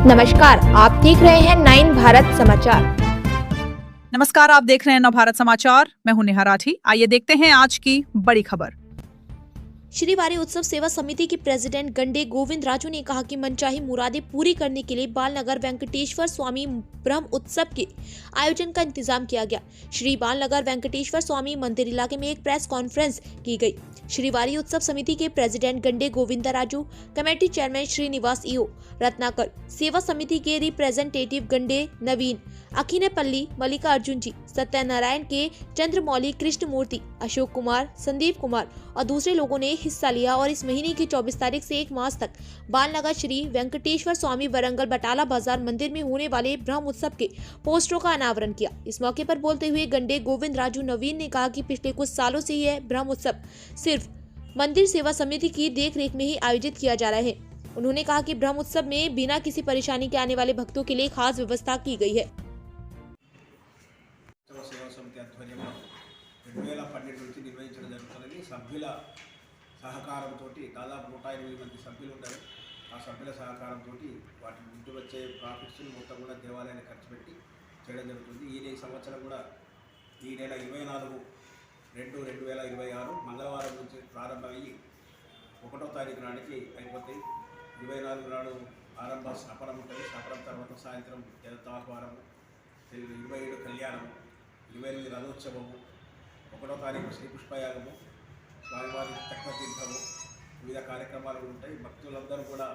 नमस्कार, आप देख रहे हैं 9 भारत समाचार। नमस्कार, आप देख रहे हैं नव भारत समाचार। मैं हूं नेहा राठी। आइए देखते हैं आज की बड़ी खबर। श्री वारी उत्सव सेवा समिति के प्रेसिडेंट गंडे गोविंद राजू ने कहा कि मनचाही मुरादें पूरी करने के लिए बालनगर वेंकटेश्वर स्वामी ब्रह्म उत्सव के आयोजन का इंतजाम किया गया। श्री बालनगर वेंकटेश्वर स्वामी मंदिर इलाके में एक प्रेस कॉन्फ्रेंस की गई। श्री वारी उत्सव समिति के president Gande Govind Raju, committee chairman Srinivas EO Ratnakar, सेवा समिति के रिप्रेजेंटेटिव गंडे नवीन, अखिनेपल्ली मल्लिकार्जुन जी, सत्यनारायण के चंद्रमौली, कृष्णमूर्ति, अशोक कुमार, संदीप कुमार और दूसरे लोगों ने हिस्सा लिया और इस महीने की 24 तारीख से 1 मास तक बालनगर श्री वेंकटेश्वर स्वामी वरंगल बटाला बाजार मंदिर में होने वाले ब्रह्म उत्सव के पोस्टरों का अनावरण किया। इस मौके पर बोलते हुए गंडे गोविंद राजू नवीन ने कहा कि पिछले कुछ सालों से यह ब्रह्म उत्सव सिर्फ मंदिर सेवा समिति की देखरेख में ही आयोजित किया जा रहा है। उन्होंने कहा कि ब्रह्म उत्सव में बिना किसी परेशानी के आने वाले भक्तों के लिए खास व्यवस्था की गई है। సభ్యుల సహకారంతో దాదాపు 180 మంది సభ్యులు ఉంటారు. ఆ సభ్యుల సహకారంతో వాటి నుండి వచ్చే ప్రాఫిట్స్ మొత్తం కూడా దేవాలయాన్ని ఖర్చు పెట్టి చేయడం జరుగుతుంది. ఈ సంవత్సరం కూడా ఈ నెల 24/2/2026 మంగళవారం నుంచి ప్రారంభమయ్యి 1వ తారీఖు నాటికి అయిపోతాయి. 24 నాడు ఆరంభ స్థాపనం ఉంటుంది. స్థాపనం తర్వాత సాయంత్రం జలతాహ్వానం, 27 కళ్యాణం, 28 రథోత్సవము, 1వ తారీఖు శ్రీ పుష్పయాగము, స్వామివారి చక్ర తీర్థము, వివిధ కార్యక్రమాలు ఉంటాయి. భక్తులందరూ కూడా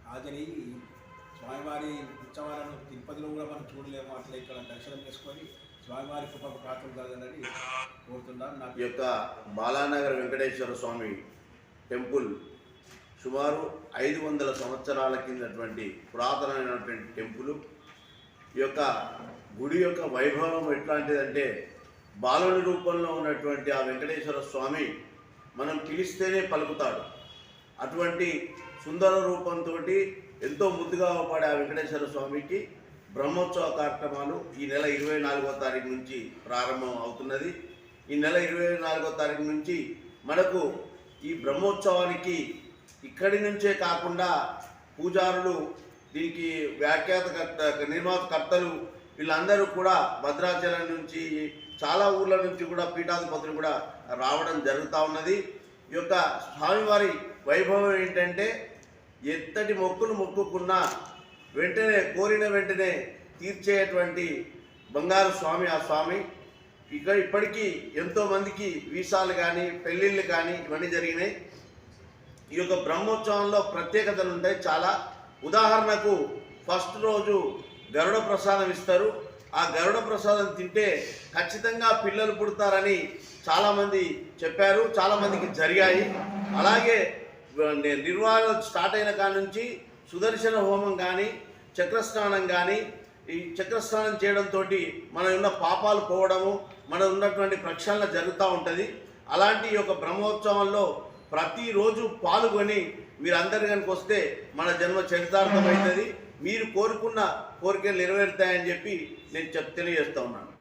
హాజరయ్యి స్వామివారి ఉత్సవాలను తిరుపతిలో కూడా మనం చూడలేము. అట్లా ఇక్కడ దర్శనం చేసుకొని స్వామివారి కృపకు పాత్రలు కాగలని కోరుతున్నాను. ఈ యొక్క బాలానగర్ వెంకటేశ్వర స్వామి టెంపుల్ సుమారు 500 సంవత్సరాల కిందటువంటి పురాతనమైనటువంటి టెంపుల్. ఈ యొక్క గుడి యొక్క వైభవం ఎట్లాంటిదంటే, బాలుని రూపంలో ఉన్నటువంటి ఆ వెంకటేశ్వర స్వామి మనం పిలిస్తేనే పలుకుతాడు. అటువంటి సుందర రూపంతో ఎంతో ముద్దుగా పడే ఆ వెంకటేశ్వర స్వామికి బ్రహ్మోత్సవ కార్యక్రమాలు ఈ నెల 24వ తారీఖు నుంచి ప్రారంభం అవుతున్నది. ఈ నెల 24వ తారీఖు నుంచి మనకు ఈ బ్రహ్మోత్సవానికి ఇక్కడి నుంచే కాకుండా పూజారులు, దీనికి నిర్మాతకర్తలు వీళ్ళందరూ కూడా భద్రాచలం నుంచి, చాలా ఊర్ల నుంచి కూడా పీఠాధిపతులు కూడా రావడం జరుగుతూ ఉన్నది. ఈ యొక్క స్వామివారి వైభవం ఏంటంటే, ఎంతటి మొక్కులు మొక్కుకున్నా వెంటనే కోరిన వెంటనే తీర్చేటువంటి బంగారు స్వామి ఆ స్వామి. ఇక్కడ ఇప్పటికీ ఎంతోమందికి వీసాలు కానీ పెళ్ళిళ్ళు కానీ ఇవన్నీ జరిగినాయి. ఈ యొక్క బ్రహ్మోత్సవంలో ప్రత్యేకతలు ఉంటాయి చాలా. ఉదాహరణకు ఫస్ట్ రోజు గరుడ ప్రసాదం ఇస్తారు. ఆ గరుడ ప్రసాదం తింటే ఖచ్చితంగా పిల్లలు పుడతారని చాలామంది చెప్పారు, చాలామందికి జరిగాయి. అలాగే నిర్వహణ స్టార్ట్ అయిన కాడ నుంచి సుదర్శన హోమం కానీ, చక్రస్నానం కానీ, ఈ చక్రస్నానం చేయడంతో మన ఉన్న పాపాలు పోవడము, మన ఉన్నటువంటి ప్రక్షాళన జరుగుతూ ఉంటుంది. అలాంటి ఈ యొక్క బ్రహ్మోత్సవంలో ప్రతిరోజు పాల్గొని మీరందరి కనుక వస్తే మన జన్మ చరితార్థమవుతుంది. మీరు కోరుకున్న కోరికలు నెరవేరుతాయని చెప్పి నేను తెలియజేస్తూ ఉన్నాను.